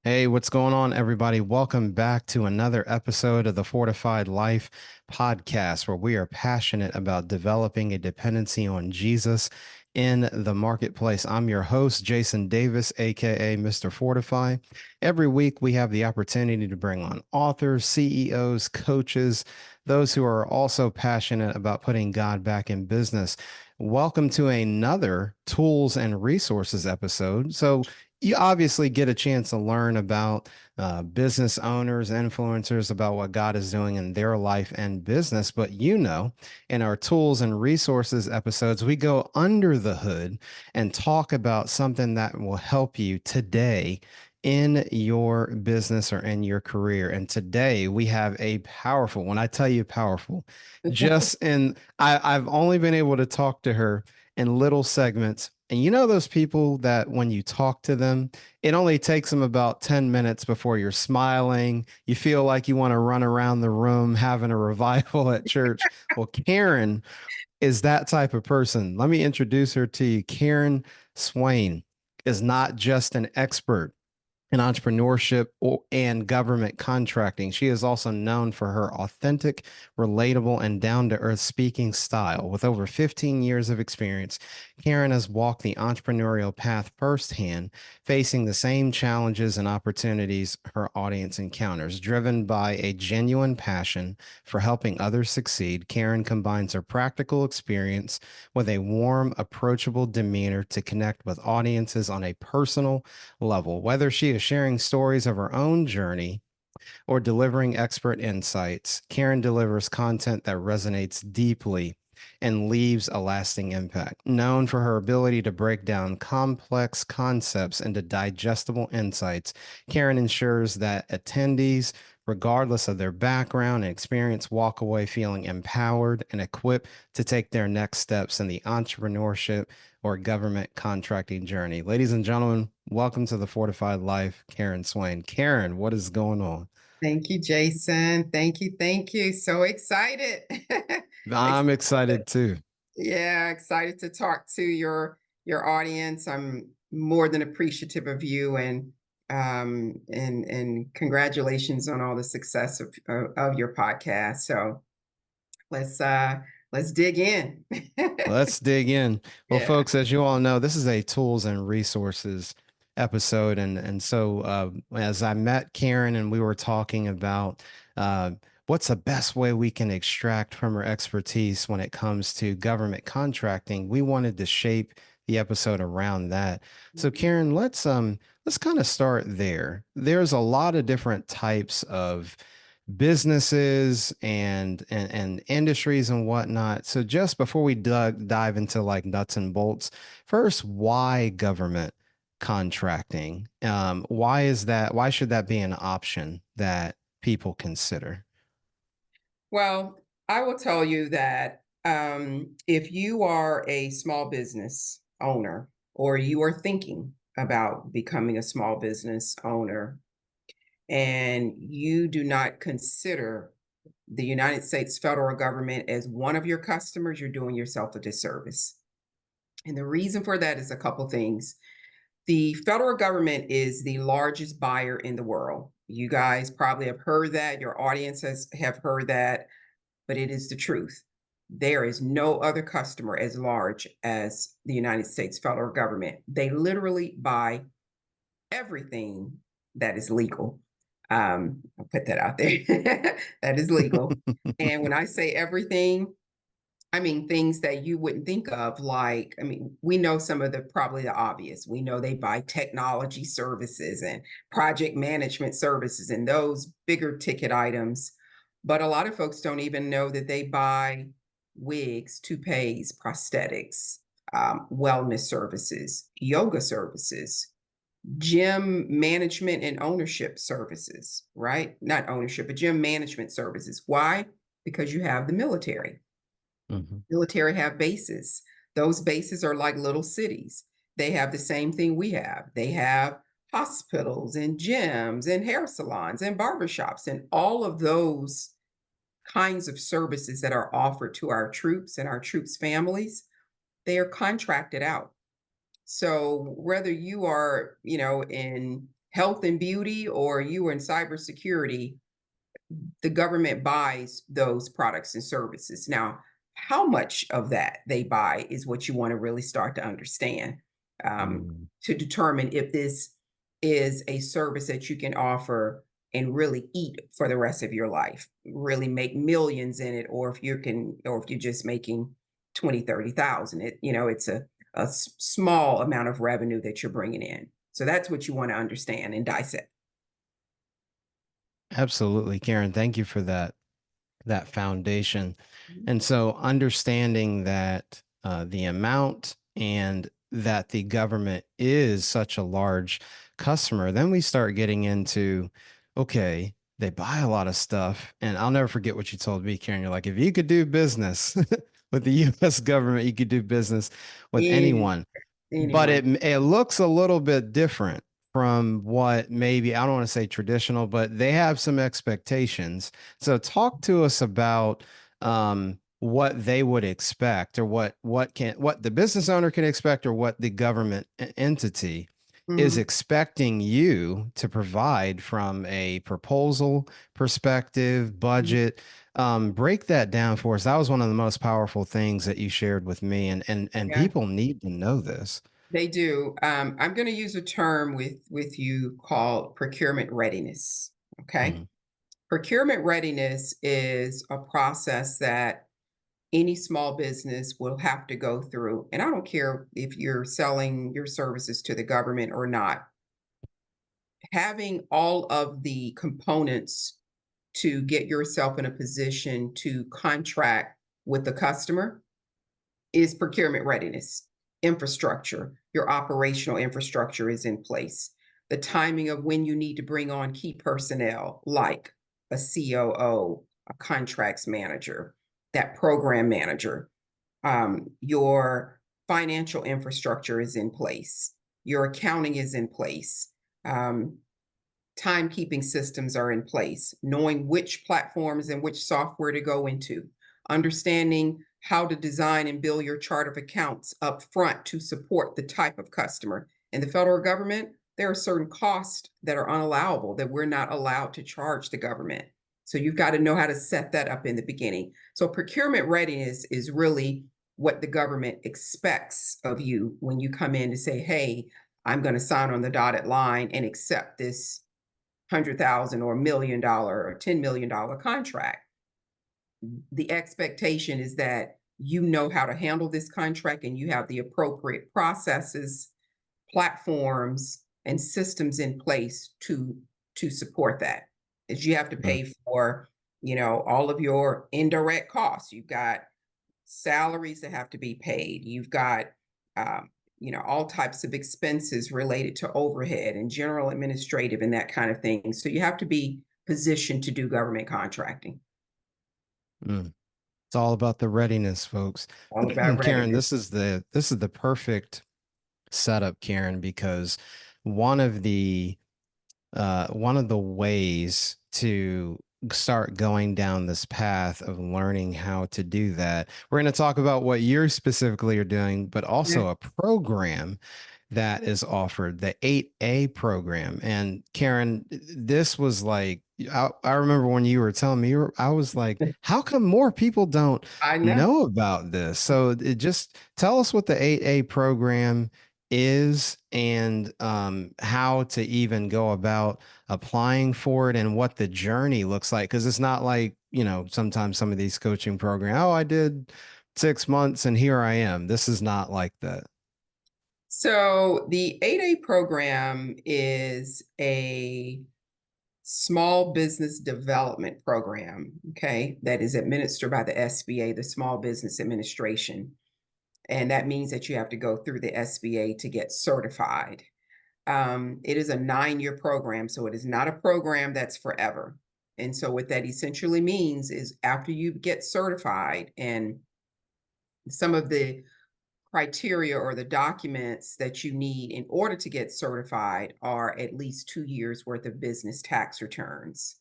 Hey, what's going on, everybody? Welcome back to another episode of the Fortified Life podcast, where we are passionate about developing a dependency on Jesus in the marketplace. I'm your host, Jason Davis, aka Mr. Fortify. Every week, we have the opportunity to bring on authors, CEOs, coaches, those who are also passionate about putting God back in business. Welcome to another tools and resources episode. So, you obviously get a chance to learn about business owners, influencers, about what God is doing in their life and business. But in our tools and resources episodes, we go under the hood and talk about something that will help you today in your business or in your career. And today we have a powerful, when I tell you powerful, I've only been able to talk to her in little segments. And you know those people that when you talk to them, it only takes them about 10 minutes before you're smiling. You feel like you want to run around the room having a revival at church. Well, Karen is that type of person. Let me introduce her to you. Karen Swain is not just an expert in entrepreneurship and government contracting. She is also known for her authentic, relatable, and down to earth speaking style. With over 15 years of experience, Karen has walked the entrepreneurial path firsthand, facing the same challenges and opportunities her audience encounters. Driven by a genuine passion for helping others succeed, Karen combines her practical experience with a warm, approachable demeanor to connect with audiences on a personal level. Whether she is sharing stories of her own journey or delivering expert insights, Karen delivers content that resonates deeply and leaves a lasting impact. Known for her ability to break down complex concepts into digestible insights, Karen ensures that attendees, regardless of their background and experience, walk away feeling empowered and equipped to take their next steps in the entrepreneurship or government contracting journey. Ladies and gentlemen, welcome to the Fortified Life, Karen Swain. Karen, what is going on? Thank you, Jason. Thank you. Thank you. So excited. I'm Excited. excited too. Yeah, excited to talk to your audience. I'm more than appreciative of you and congratulations on all the success of your podcast. So let's uh let's dig in. Let's dig in. Well, Yeah. folks, as you all know, this is a tools and resources episode, as I met Karen and we were talking about uh, what's the best way we can extract from her expertise when it comes to government contracting, we wanted to shape the episode around that. So, Karen, let's kind of start there. There's a lot of different types of businesses and industries and whatnot. So just before we dive into like nuts and bolts, first, why government contracting? Why is that? Why should that be an option that people consider? Well, I will tell you that if you are a small business owner or you are thinking about becoming a small business owner and you do not consider the United States federal government as one of your customers, you're doing yourself a disservice. And the reason for that is a couple things. The federal government is the largest buyer in the world. You guys probably have heard that, your audiences have heard that, but it is the truth. There is no other customer as large as the United States federal government. They literally buy everything that is legal. I'll put that out there. That is legal. And when I say everything, I mean things that you wouldn't think of, like, I mean, we know some of the probably the obvious. We know they buy technology services and project management services and those bigger ticket items. But a lot of folks don't even know that they buy wigs, toupees, prosthetics, wellness services, yoga services, gym management and ownership services, right? Not ownership, but gym management services. Why? Because you have the military. Mhm. Military have bases. Those bases are like little cities. They have the same thing we have. They have hospitals and gyms and hair salons and barbershops and all of those kinds of services that are offered to our troops and our troops' families, they are contracted out. So whether you are, in health and beauty or you are in cybersecurity, the government buys those products and services. Now, how much of that they buy is what you want to really start to understand, Mm. to determine if this is a service that you can offer and really eat for the rest of your life, really make millions in it, or if you can, or if you're just making 20, 30,000, it's a small amount of revenue that you're bringing in. So that's what you want to understand and dissect. Absolutely, Karen. Thank you for that foundation. Mhm. And so understanding that the amount and that the government is such a large customer, then we start getting into, okay, they buy a lot of stuff. And I'll never forget what you told me, Karen. You're like, if you could do business with the US government, you could do business with Any anyone. But anyone. it looks a little bit different from what maybe I don't want to say traditional, but they have some expectations. So talk to us about what they would expect, or what the business owner can expect, or what the government entity is Mhm. expecting you to provide from a proposal perspective, Mhm. budget. Break that down for us. That was one of the most powerful things that you shared with me, and Yeah, people need to know this. they do. I'm going to use a term with you called procurement readiness. Okay, Mhm. procurement readiness is a process that any small business will have to go through, and I don't care if you're selling your services to the government or not. Having all of the components to get yourself in a position to contract with the customer is procurement readiness. Infrastructure, your operational infrastructure is in place. The timing of when you need to bring on key personnel, like a COO, a contracts manager, that program manager. Your financial infrastructure is in place. Your accounting is in place. Um, Timekeeping systems are in place, knowing which platforms and which software to go into, understanding how to design and build your chart of accounts up front to support the type of customer. In the federal government, there are certain costs that are unallowable that we're not allowed to charge the government. So you've got to know how to set that up in the beginning. So procurement readiness is really what the government expects of you when you come in to say, hey, I'm going to sign on the dotted line and accept this 100,000 or $1 million or $10 million contract. The expectation is that you know how to handle this contract and you have the appropriate processes, platforms, and systems in place to support that. Is you have to Mm. pay for, all of your indirect costs. You've got salaries that have to be paid. You've got, um, all types of expenses related to overhead and general administrative and that kind of thing. So you have to be positioned to do government contracting. Mm. It's all about the readiness, folks. All about Karen, readiness. this is the perfect setup, Karen, because one of the one of the ways to start going down this path of learning how to do that, we're going to talk about what you specifically are doing, but Yeah, also a program that is offered, the 8A program. And Karen, this was like, I remember when you were telling me, I was like, how come more people don't I know. know about this? So it just tell us what the 8A program is, and how to even go about applying for it, and what the journey looks like. Because it's not like, sometimes some of these coaching programs, oh, I did 6 months and here I am. This is not like that. So the 8A program is a small business development program, okay, that is administered by the SBA, the Small Business Administration. And that means that you have to go through the SBA to get certified. It is a 9-year program, so it is not a program that's forever. And so, what that essentially means is after you get certified, and some of the criteria or the documents that you need in order to get certified are at least 2 years worth of business tax returns.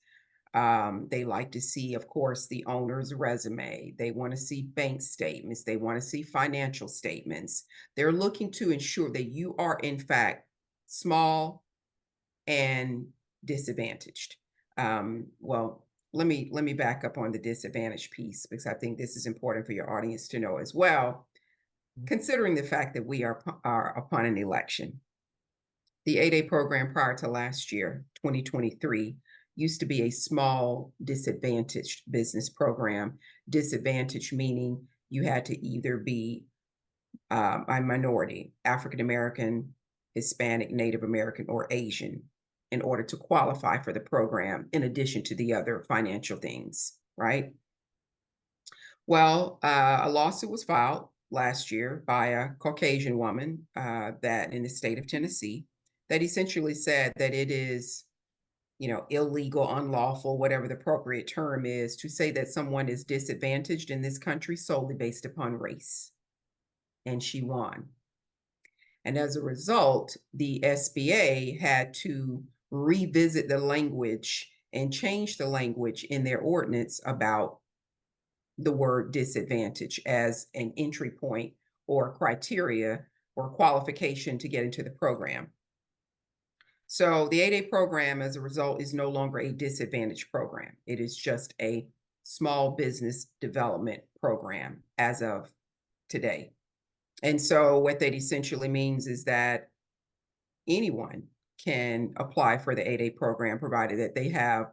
They like to see, of course, the owner's resume. They want to see bank statements. They want to see financial statements. They're looking to ensure that you are, in fact, small, and disadvantaged. Well, let me back up on the disadvantage piece because I think this is important for your audience to know as well. Considering the fact that we are upon an election, the 8A program prior to last year, 2023, used to be a small disadvantaged business program. Disadvantaged meaning you had to either be a minority, African American, Hispanic, Native American, or Asian, in order to qualify for the program, in addition to the other financial things, right? Well, a lawsuit was filed last year by a Caucasian woman that in the state of Tennessee that essentially said that it is, illegal, unlawful, whatever the appropriate term is, to say that someone is disadvantaged in this country solely based upon race. And she won. And as a result, the SBA had to revisit the language and change the language in their ordinance about the word disadvantage as an entry point or criteria or qualification to get into the program. So the 8A program, as a result, is no longer a disadvantaged program. It is just a small business development program as of today. And so what that essentially means is that anyone can apply for the 8A program, provided that they have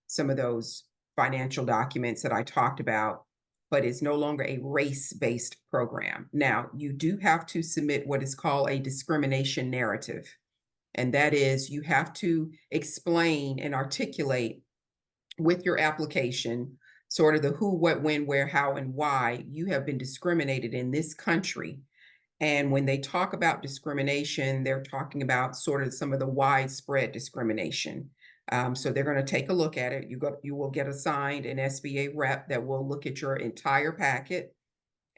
some of those financial documents that I talked about, but it's no longer a race-based program. Now, you do have to submit what is called a discrimination narrative. And that is, you have to explain and articulate with your application sort of the who, what, when, where, how, and why you have been discriminated in this country. And when they talk about discrimination, they're talking about sort of some of the widespread discrimination. So they're going to take a look at it. You will get assigned an SBA rep that will look at your entire packet,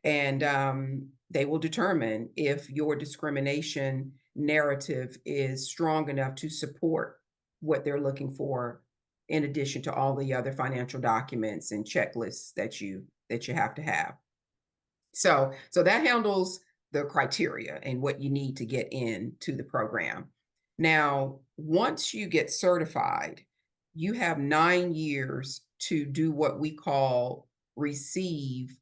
and they will determine if your discrimination narrative is strong enough to support what they're looking for, in addition to all the other financial documents and checklists that you have to have. So that handles the criteria and what you need to get into the program. Now, once you get certified, you have 9 years to do what we call receive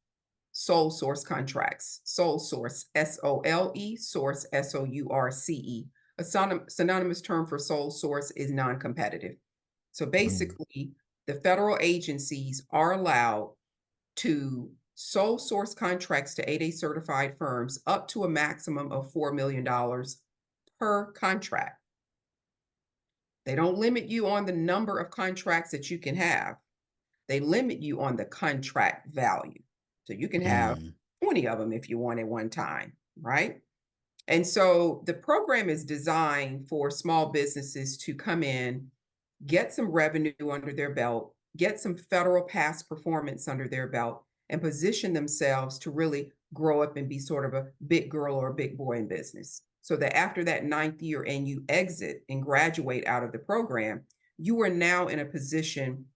sole source contracts. Sole source, SOLE, source, SOURCE. A synonymous term for sole source is non-competitive. So Mm. basically, the federal agencies are allowed to sole source contracts to 8A certified firms up to a maximum of $4 million per contract. They don't limit you on the number of contracts that you can have. They limit you on the contract value. So you can have Mm. 20 of them if you want at one time, right? And so the program is designed for small businesses to come in, get some revenue under their belt, get some federal past performance under their belt, and position themselves to really grow up and be sort of a big girl or a big boy in business. So that after that 9th year and you exit and graduate out of the program, you are now in a position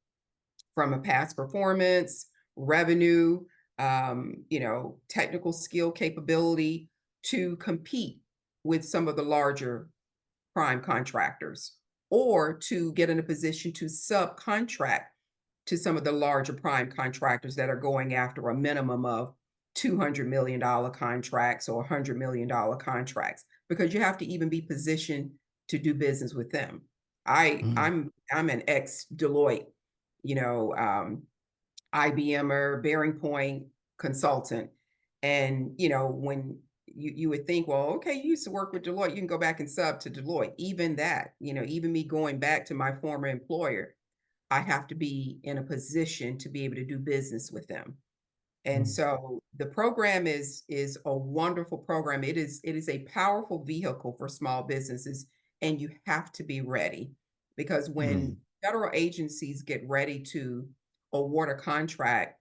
from a past performance, revenue, technical skill capability to compete with some of the larger prime contractors, or to get in a position to subcontract to some of the larger prime contractors that are going after a minimum of $200 million contracts or $100 million contracts, because you have to even be positioned to do business with them. Mm. I'm an ex Deloitte, you know, IBMer, Bearing Point consultant. And, when you would think, well, okay, you used to work with Deloitte, you can go back and sub to Deloitte. Even that, even me going back to my former employer, I have to be in a position to be able to do business with them. And Mm. so the program is a wonderful program. It is a powerful vehicle for small businesses, and you have to be ready, because when Mm. federal agencies get ready to award a contract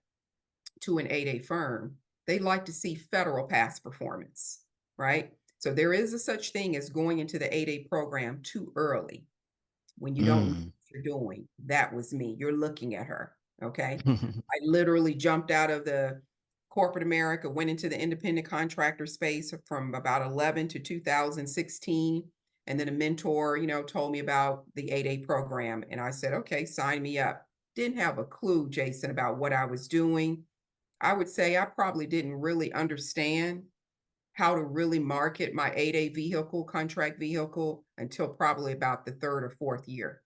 to an 8A firm, they like to see federal past performance, right? So there is a such thing as going into the 8A program too early when you don't know Mm. what you're doing. That was me. You're looking at her, okay? I literally jumped out of the corporate America, went into the independent contractor space from about 11 to 2016, And then a mentor, told me about the 8A program. And I said, okay, sign me up. Didn't have a clue, Jason, about what I was doing. I would say I probably didn't really understand how to really market my 8A vehicle, contract vehicle, until probably about the third or fourth year.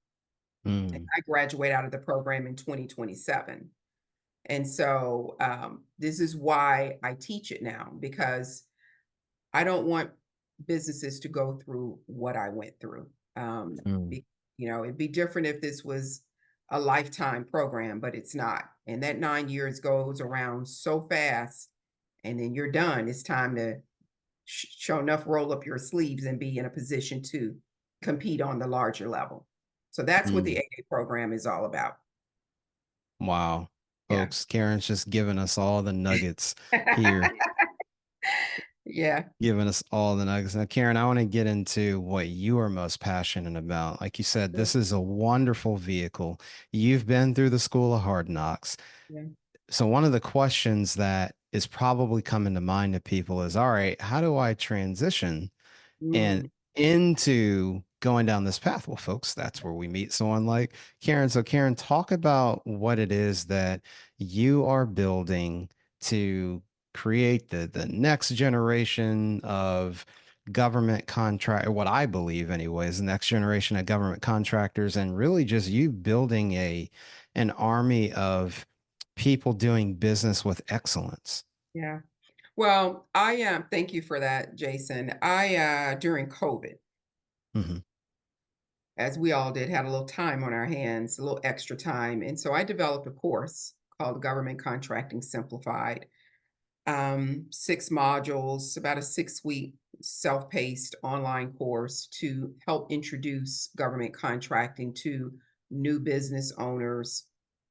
And Mm, I graduate out of the program in 2027. And so this is why I teach it now, because I don't want businesses to go through what I went through. mm, Be, it'd be different if this was a lifetime program, but it's not. And that 9 years goes around so fast, and then you're done. It's time to sure enough roll up your sleeves and be in a position to compete on the larger level. So that's what the mm. 8A program is all about. Wow. Yeah. Folks, Karen's just giving us all the nuggets here, Yeah. giving us all the nuggets. Now, Karen, I want to get into what you are most passionate about. Like you said, Sure. this is a wonderful vehicle. You've been through the school of hard knocks. Yeah. So, one of the questions that is probably coming to mind to people is, all right, how do I transition and Mm, into going down this path? Well, folks, that's where we meet someone like Karen. So, Karen, talk about what it is that you are building to create the next generation of government contract, or what I believe anyways, the next generation of government contractors, and really just you building an army of people doing business with excellence. yeah. Well, I thank you for that, Jason. I during COVID, Hmm. as we all did, had a little time on our hands, a little extra time. And so I developed a course called Government Contracting Simplified. 6 modules, about a 6-week self-paced online course to help introduce government contracting to new business owners,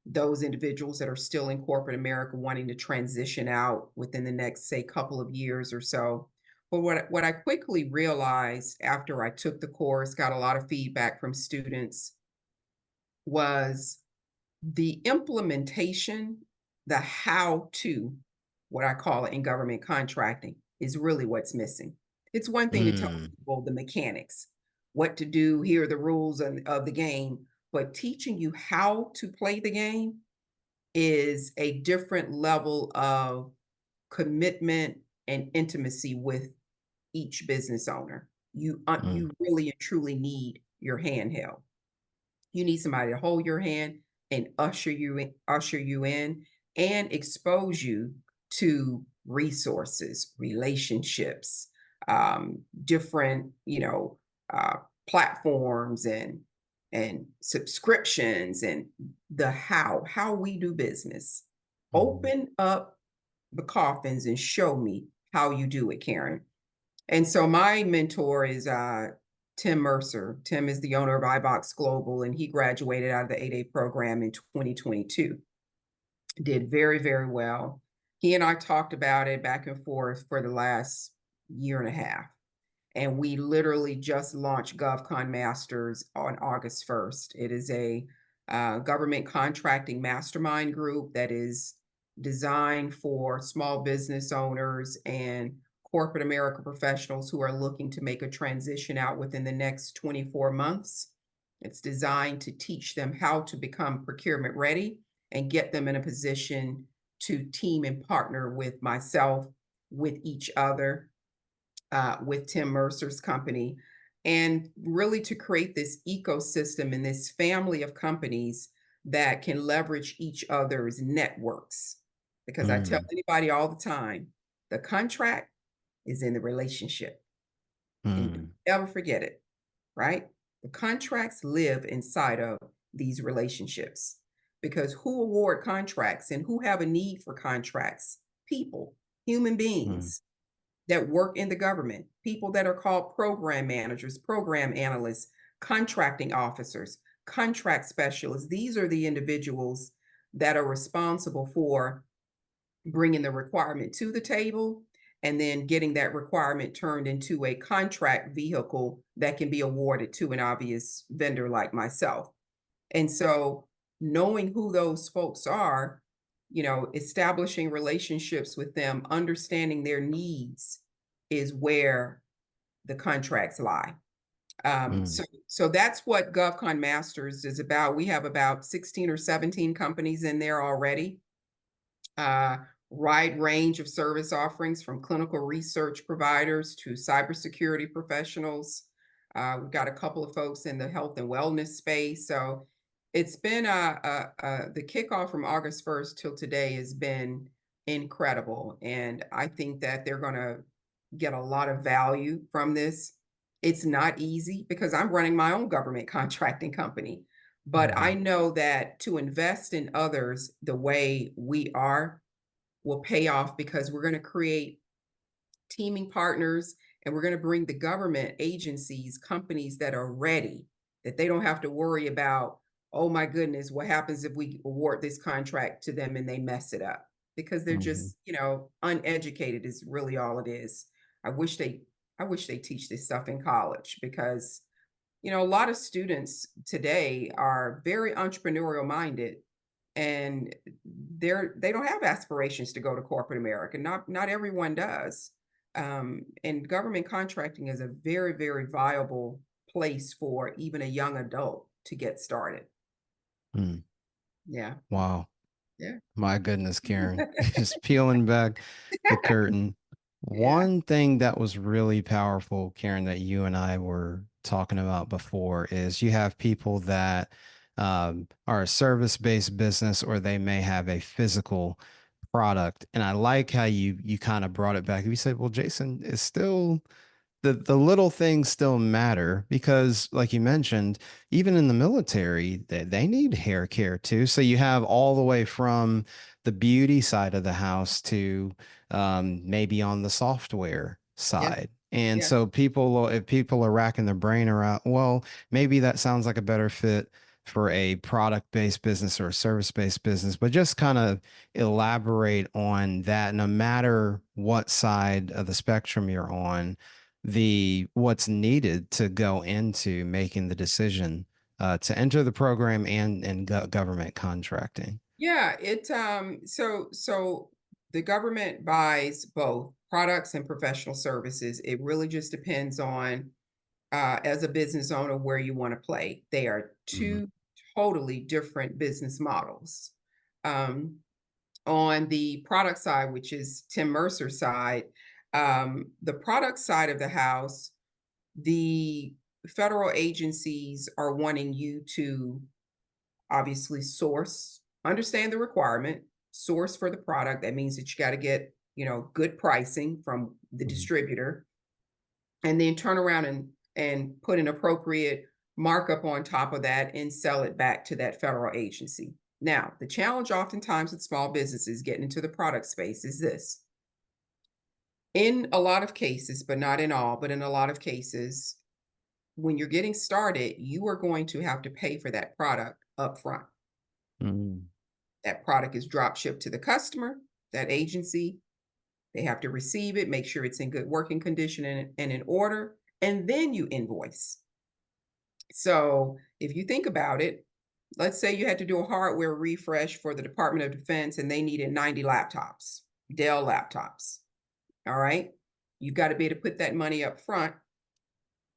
those individuals that are still in corporate America wanting to transition out within the next, say, couple of years or so. But what I quickly realized after I took the course, got a lot of feedback from students, was the implementation, the how to, what I call it in government contracting, is really what's missing. It's one thing to tell Mm, people the mechanics, what to do, here are the rules of the game, but teaching you how to play the game is a different level of commitment and intimacy with each business owner. mm, You really and truly need your hand held. You need somebody to hold your hand and usher you in and expose you to resources, relationships, different, uh, platforms and subscriptions and the how we do business. mm, Open up the coffins and show me how you do it, Karen. And so my mentor is Tim Mercer. Tim is the owner of iBox Global, and he graduated out of the 8A program in 2022. Did very, very well. He and I talked about it back and forth for the last year and a half. And we literally just launched GovCon Masters on August 1st. It is a government contracting mastermind group that is designed for small business owners and corporate America professionals who are looking to make a transition out within the next 24 months. It's designed to teach them how to become procurement ready and get them in a position to team and partner with myself, with each other, with Tim Mercer's company, and really to create this ecosystem and this family of companies that can leverage each other's networks. Because I tell mm, anybody all the time, the contract is in the relationship. And don't mm, ever forget it, right? The contracts live inside of these relationships because who award contracts and who have a need for contracts? People, human mm, beings that work in the government, people that are called program managers, program analysts, contracting officers, contract specialists. These are the individuals that are responsible for bringing the requirement to the table and then getting that requirement turned into a contract vehicle that can be awarded to an obvious vendor like myself. And so knowing who those folks are, establishing relationships with them, understanding their needs is where the contracts lie. Mm, So that's what GovCon Masters is about. We have about 16 or 17 companies in there already. uh, Wide range of service offerings from clinical research providers to cybersecurity professionals. We've got a couple of folks in the health and wellness space. So it's been the kickoff from August 1st till today has been incredible. And I think that they're going to get a lot of value from this. It's not easy because I'm running my own government contracting company. But I mhm, know that to invest in others the way we are will pay off because we're going to create teaming partners and we're going to bring the government agencies, companies that are ready, that they don't have to worry about, oh my goodness, what happens if we award this contract to them and they mess it up? Because they're mhm, just, uneducated is really all it is. I wish they I wish they teach this stuff in college because a lot of students today are very entrepreneurial minded and they don't have aspirations to go to corporate America. Not everyone does. And government contracting is a very, very viable place for even a young adult to get started. mm. Yeah. Wow. Yeah. My goodness, Karen, just peeling back the curtain. Yeah. One thing that was really powerful, Karen, that you and I were talking about before is you have people that are a service-based business or they may have a physical product. And I like how you kind of brought it back. You said, well, Jason, it's still the little things still matter because like you mentioned, even in the military they need hair care too, so you have all the way from the beauty side of the house to maybe on the software Yeah. side. And Yeah. so if people are racking their brain around, well, maybe that sounds like a better fit for a product-based business or a service-based business, but just kind of elaborate on that no matter what side of the spectrum you're on, the what's needed to go into making the decision to enter the program and government contracting. Yeah. So the government buys both products and professional services. It really just depends on as a business owner where you want to play. They are Mhm, two totally different business models. Um, on the product side, which is Tim Mercer's side, the product side of the house, the federal agencies are wanting you to obviously understand the requirement, source for the product. That means that you got to get, good pricing from the mhm, distributor and then turn around and put an appropriate markup on top of that and sell it back to that federal agency. Now, the challenge oftentimes with small businesses getting into the product space is this. In a lot of cases, but not in all, but in a lot of cases, when you're getting started, you are going to have to pay for that product up front. mhm, That product is drop shipped to the customer, that agency. They have to receive it, make sure it's in good working condition and in order, and then you invoice. So if you think about it, let's say you had to do a hardware refresh for the Department of Defense and they needed 90 laptops, Dell laptops. All right. You've got to be able to put that money up front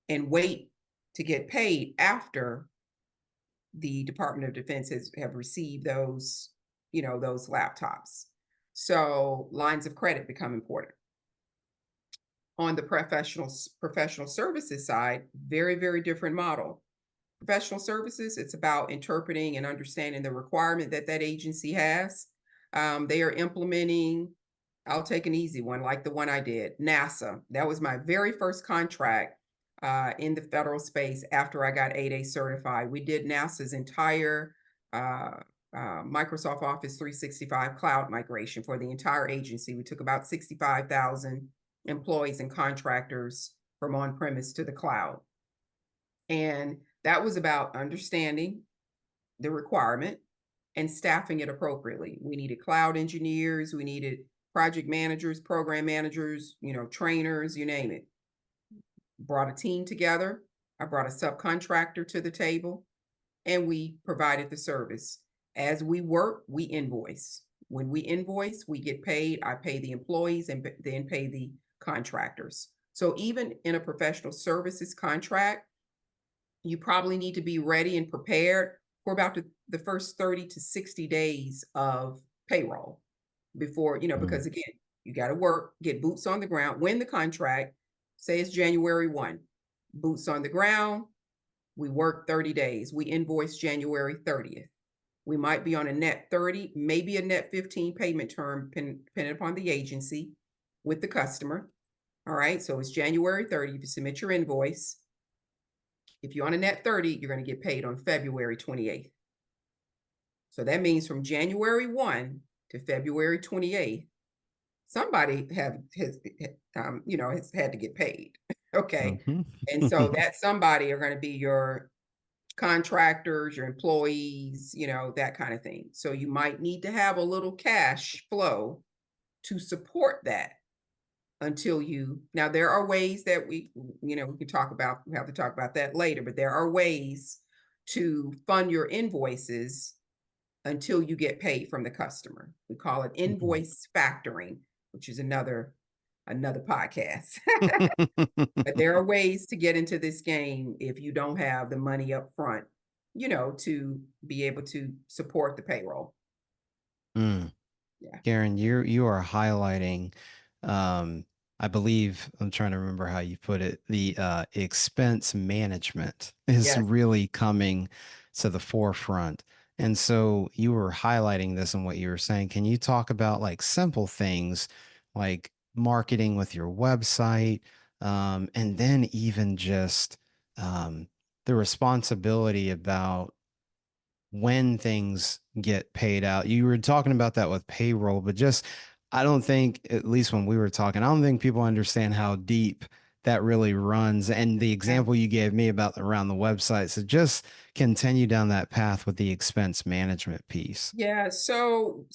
and wait to get paid after the Department of Defense have received those laptops. So lines of credit become important. On the professional services side, very, very different model. Professional services, it's about interpreting and understanding the requirement that that agency has. They are implementing, I'll take an easy one, like the one I did, NASA. That was my very first contract in the federal space after I got 8A certified. We did NASA's entire uh, Microsoft Office 365 cloud migration for the entire agency. We took about 65,000 employees and contractors from on premise to the cloud. And that was about understanding the requirement and staffing it appropriately. We needed cloud engineers, we needed project managers, program managers, trainers, you name it. Brought a team together. I brought a subcontractor to the table and we provided the service. As we work, we invoice. When we invoice, we get paid. I pay the employees and then pay the contractors. So even in a professional services contract, You probably need to be ready and prepared for about the first 30 to 60 days of payroll before, Mm, because again, you got to work, get boots on the ground, win the contract. Say it's January 1, boots on the ground. We work 30 days. We invoice January 30th. We might be on a net 30, maybe a net 15 payment term, depending upon the agency with the customer. All right. So it's January 30th. You submit your invoice. If you're on a net 30, you're going to get paid on February 28th. So that means from January 1 to February 28th, somebody has had to get paid. Okay. mhm. And so that somebody are going to be your contractors, your employees, that kind of thing. So you might need to have a little cash flow to support that until now there are ways that we can talk about, we have to talk about that later, but there are ways to fund your invoices until you get paid from the customer. We call it Mm. invoice factoring, which is another podcast. But there are ways to get into this game if you don't have the money up front, to be able to support the payroll. Mm. Yeah. Karen, you are highlighting, um, I believe I'm trying to remember how you put it. The expense management is Yes. really coming to the forefront. And so you were highlighting this in what you were saying. Can you talk about like simple things like marketing with your website, and then even just the responsibility about when things get paid out. You were talking about that with payroll, but just I don't think, at least when we were talking, I don't think people understand how deep that really runs. And the Yeah. example you gave me about around the website. So just continue down that path with the expense management piece. Yeah. So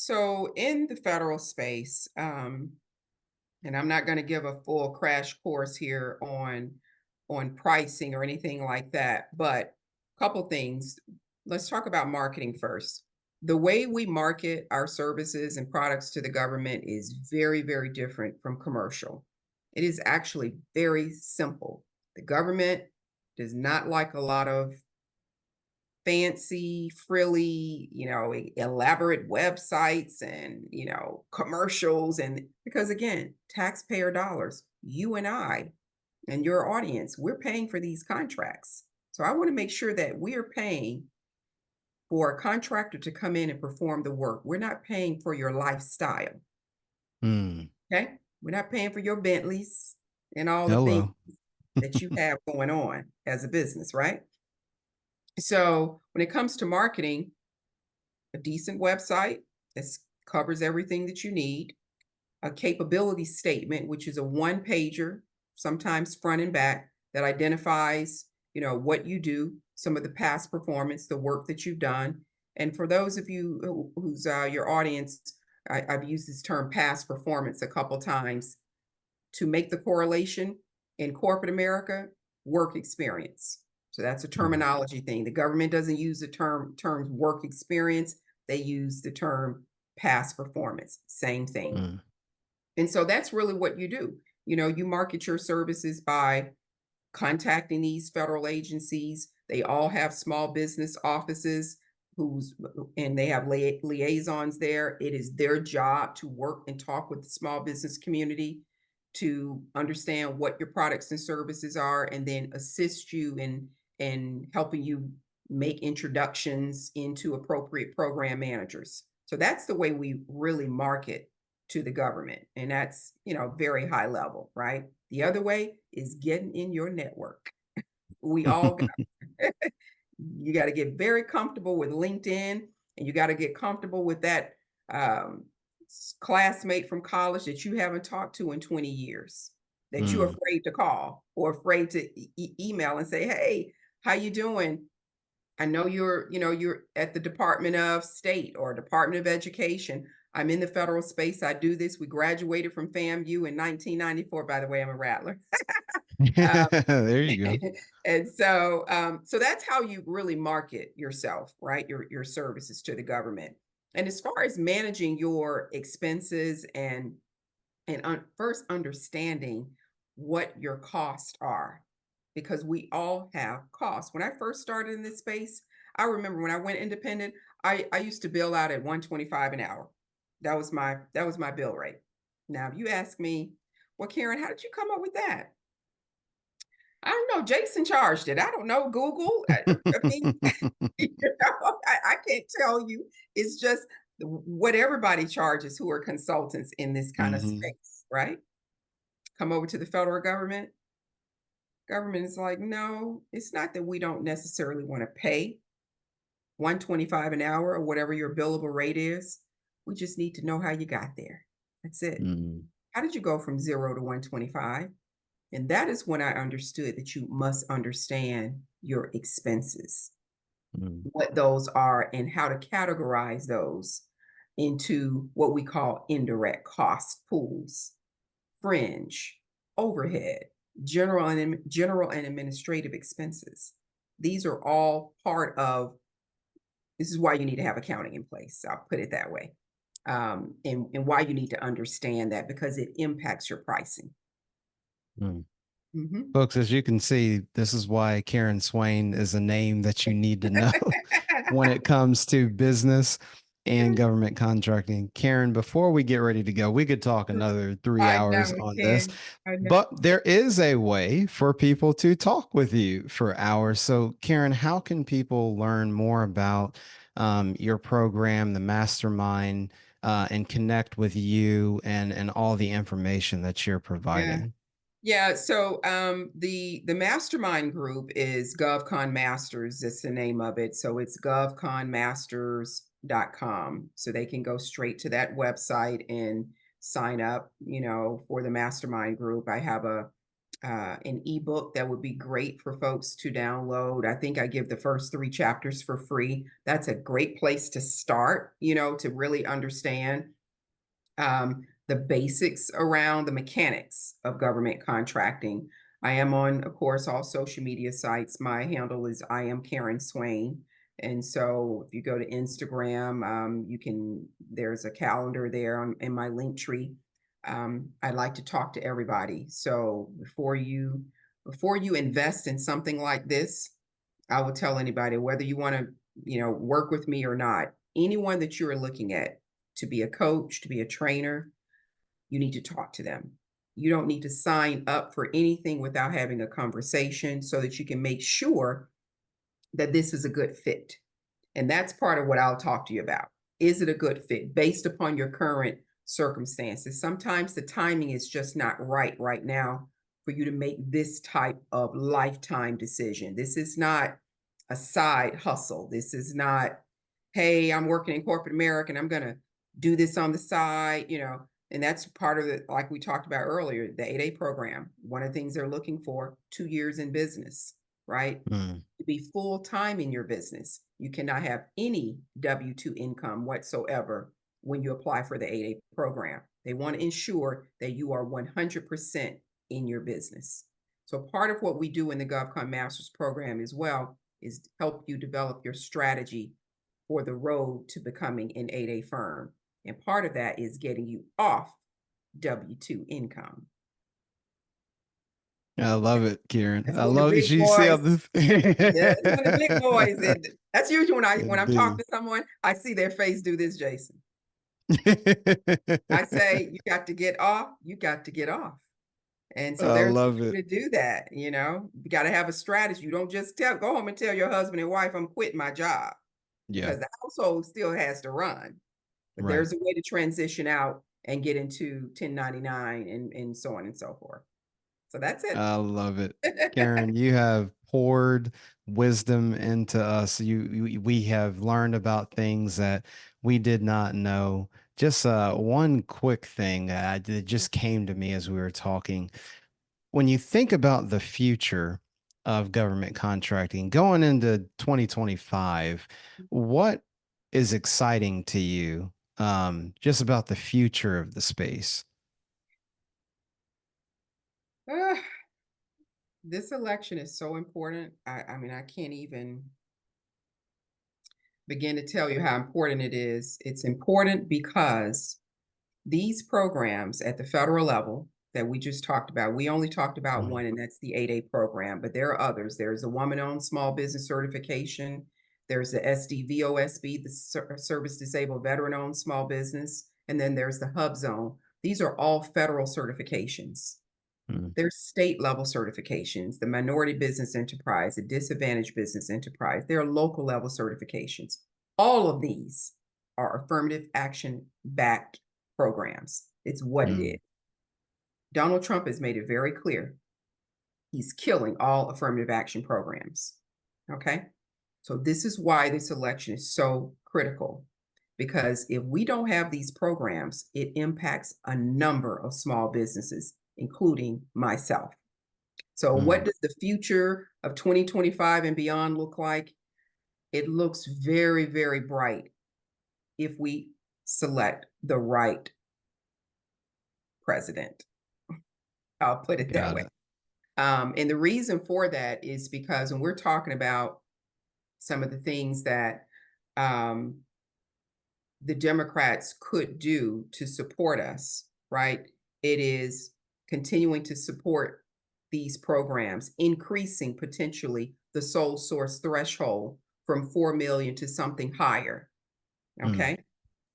in the federal space, and I'm not going to give a full crash course here on pricing or anything like that, but a couple things. Let's talk about marketing first. The way we market our services and products to the government is very, very different from commercial. It is actually very simple. The government does not like a lot of fancy, frilly, elaborate websites and, commercials. And because again, taxpayer dollars, you and I and your audience, we're paying for these contracts. So I want to make sure that we're paying for a contractor to come in and perform the work. We're not paying for your lifestyle. Hmm. Okay. We're not paying for your Bentleys and all the things Hello. that you have going on as a business, right? So when it comes to marketing, a decent website that covers everything that you need, a capability statement, which is a one pager, sometimes front and back, that identifies, what you do, some of the past performance, the work that you've done. And for those of you who's your audience, I've used this term past performance a couple times to make the correlation in corporate America, work experience. So that's a Mhm. terminology thing. The government doesn't use the term work experience. They use the term past performance. Same thing. Mm. And so that's really what you do. You market your services by contacting these federal agencies. They all have small business offices and they have liaisons there. It is their job to work and talk with the small business community to understand what your products and services are and then assist you in helping you make introductions into appropriate program managers. So that's the way we really market to the government. And that's, very high level, right? The other way is getting in your network. We all you got to get very comfortable with LinkedIn and you got to get comfortable with that um, classmate from college that you haven't talked to in 20 years that you're Mm. afraid to call or afraid to email and say, "Hey, how you doing? I know you're at the Department of State or Department of Education. I'm in the federal space. I do this. We graduated from FAMU in 1994. By the way, I'm a rattler. Um, There you go. and so that's how you really market yourself, right? Your services to the government. And as far as managing your expenses and first understanding what your costs are. because we all have costs. When I first started in this space, I remember when I went independent, I used to bill out at 125 an hour. That was my bill rate. Now, if you ask me, well, Karen, how did you come up with that? I don't know. Jason charged it. I don't know. Google. I mean, you know, I can't tell you. It's just what everybody charges who are consultants in this kind of Hmm. space, right? Come over to the federal government. Government is like, no, it's not that we don't necessarily want to pay 125 an hour or whatever your billable rate is. We just need to know how you got there. That's it. Mm, How did you go from 0 to 125? And that is when I understood that you must understand your expenses, mm, what those are, and how to categorize those into what we call indirect cost pools, fringe, overhead, general and administrative expenses. These are all part of this is why you need to have accounting in place. I'll put it that way. And why you need to understand that because it impacts your pricing. mm. Mhm. Folks, as you can see, this is why Karen Swain is a name that you need to know when it comes to business and government contracting. Karen, before we get ready to go, we could talk another three I know hours it on this, can. I know. but there is a way for people to talk with you for hours. So, Karen, how can people learn more about your program, the Mastermind, and connect with you and all the information that you're Yeah. providing? Yeah, so the mastermind group is GovCon Masters. That's the name of it. So it's govconmasters.com. So they can go straight to that website and sign up, for the mastermind group. I have an ebook that would be great for folks to download. I think I give the first 3 chapters for free. That's a great place to start, to really understand the basics around the mechanics of government contracting. I am on, of course, all social media sites. My handle is I am Karen Swain. And so if you go to Instagram, there's a calendar there in my link tree. I like to talk to everybody. So before you invest in something like this, I would tell anybody whether you want to, work with me or not, anyone that you're looking at to be a coach, to be a trainer, you need to talk to them. You don't need to sign up for anything without having a conversation so that you can make sure that this is a good fit. And that's part of what I'll talk to you about. Is it a good fit based upon your current circumstances? Sometimes the timing is just not right now for you to make this type of lifetime decision. This is not a side hustle. This is not, hey, I'm working in corporate America and I'm going to do this on the side, and that's part of it, like we talked about earlier, the 8A program. One of the things they're looking for, 2 years in business, right? Mm, To be full time in your business. You cannot have any W-2 income whatsoever when you apply for the 8A program. They want to ensure that you are 100% in your business. So part of what we do in the GovCon Masters program as well is to help you develop your strategy for the road to becoming an 8A firm. And part of that is getting you off W-2 income. I love it, Kieran. That's I when the love it. big You see how boys, this. yeah, that's when the big boys, and that's usually when I'm talking Indeed. to someone, I see their face do this, Jason. I say, you got to get off, you got to get off. And so I there's a love way it. to do that, You got to have a strategy. You don't just go home and tell your husband and wife, I'm quitting my job Yeah. because the household still has to run. But Right. there's a way to transition out and get into 1099 and so on and so forth. So that's it. I love it. Karen, you have poured wisdom into us. We have learned about things that we did not know. Just one quick thing that just came to me as we were talking. When you think about the future of government contracting going into 2025, what is exciting to you just about the future of the space? Ah, this election is so important. I mean, I can't even begin to tell you how important it is. It's important because these programs at the federal level, that we just talked about. We only talked about Mm, one, and that's the 8A program, but there are others. There's a woman-owned small business certification. There's the SDVOSB, the Service Disabled Veteran-Owned Small Business, and then there's the Hub Zone. These are all federal certifications. mm, There's state level certifications, the Minority Business Enterprise, the Disadvantaged Business Enterprise. There are local level certifications. All of these are affirmative action backed programs. It's what it is. mm. Donald Trump has made it very clear he's killing all affirmative action programs. Okay. So, this is why this election is so critical, because if we don't have these programs, it impacts a number of small businesses, including myself. So, what Mm. does the future of 2025 and beyond look like? It looks very, very bright if we select the right president. I'll put it that Got way. it. And the reason for that is because when we're talking about some of the things that um, the Democrats could do to support us, right? It is continuing to support these programs, increasing potentially the sole source threshold from 4 million to something higher, Mm, okay,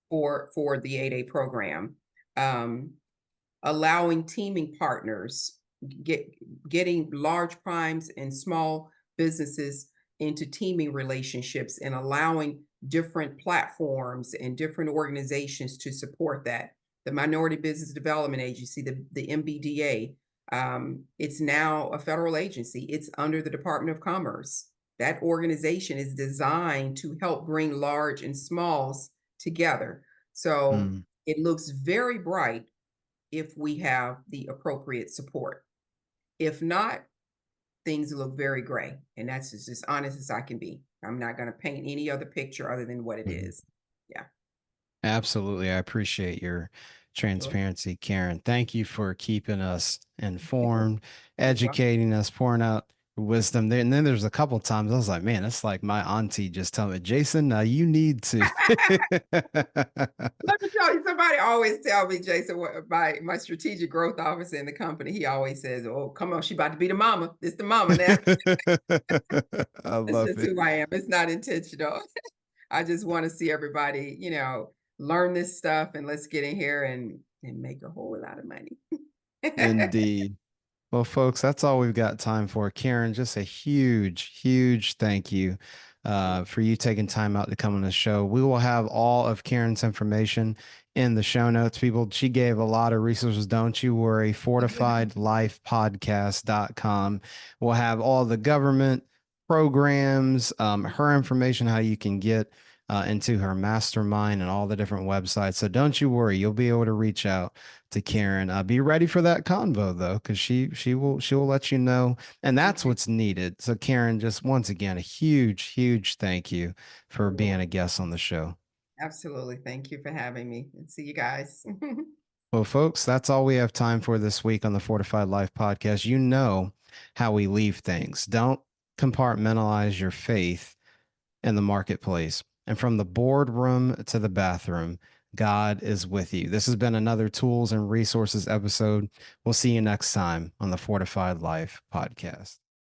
for the 8A program. Um, Allowing teaming partners, get getting large primes and small businesses into teaming relationships and allowing different platforms and different organizations to support that. The Minority Business Development Agency, the MBDA, it's now a federal agency. It's under the Department of Commerce. That organization is designed to help bring large and smalls together. So mm. it looks very bright if we have the appropriate support. If not, things look very gray. And that's just as honest as I can be. I'm not going to paint any other picture other than what it Mhm. is. Yeah. Absolutely. I appreciate your Sure. transparency, Karen. Thank you for keeping us You're informed, welcome. educating us, pouring out wisdom there. And then there's a couple of times I was like, man, it's like my auntie just telling me, Jason, you need to. Let me tell you, somebody always tell me, Jason, what my strategic growth officer in the company, he always says, "Oh, come on, she about to be the mama. It's the mama now." I That's love just it. who I am. It's not intentional. I just want to see everybody, learn this stuff and let's get in here and make a whole lot of money. Indeed. Well, folks, that's all we've got time for. Karen, just a huge, huge thank you for you taking time out to come on the show. We will have all of Karen's information in the show notes. People, she gave a lot of resources. Don't you worry. FortifiedLifePodcast.com. We'll have all the government programs, her information, how you can get into her mastermind and all the different websites. So don't you worry. You'll be able to reach out to Karen. Be ready for that convo though, because she will let you know, and that's Okay. what's needed. So Karen, just once again, a huge, huge thank you for You're being welcome. a guest on the show. Absolutely. Thank you for having me and see you guys. Well, folks, that's all we have time for this week on the Fortified Life podcast. You know how we leave things. Don't compartmentalize your faith in the marketplace. And from the boardroom to the bathroom, God is with you. This has been another Tools and Resources episode. We'll see you next time on the Fortified Life podcast.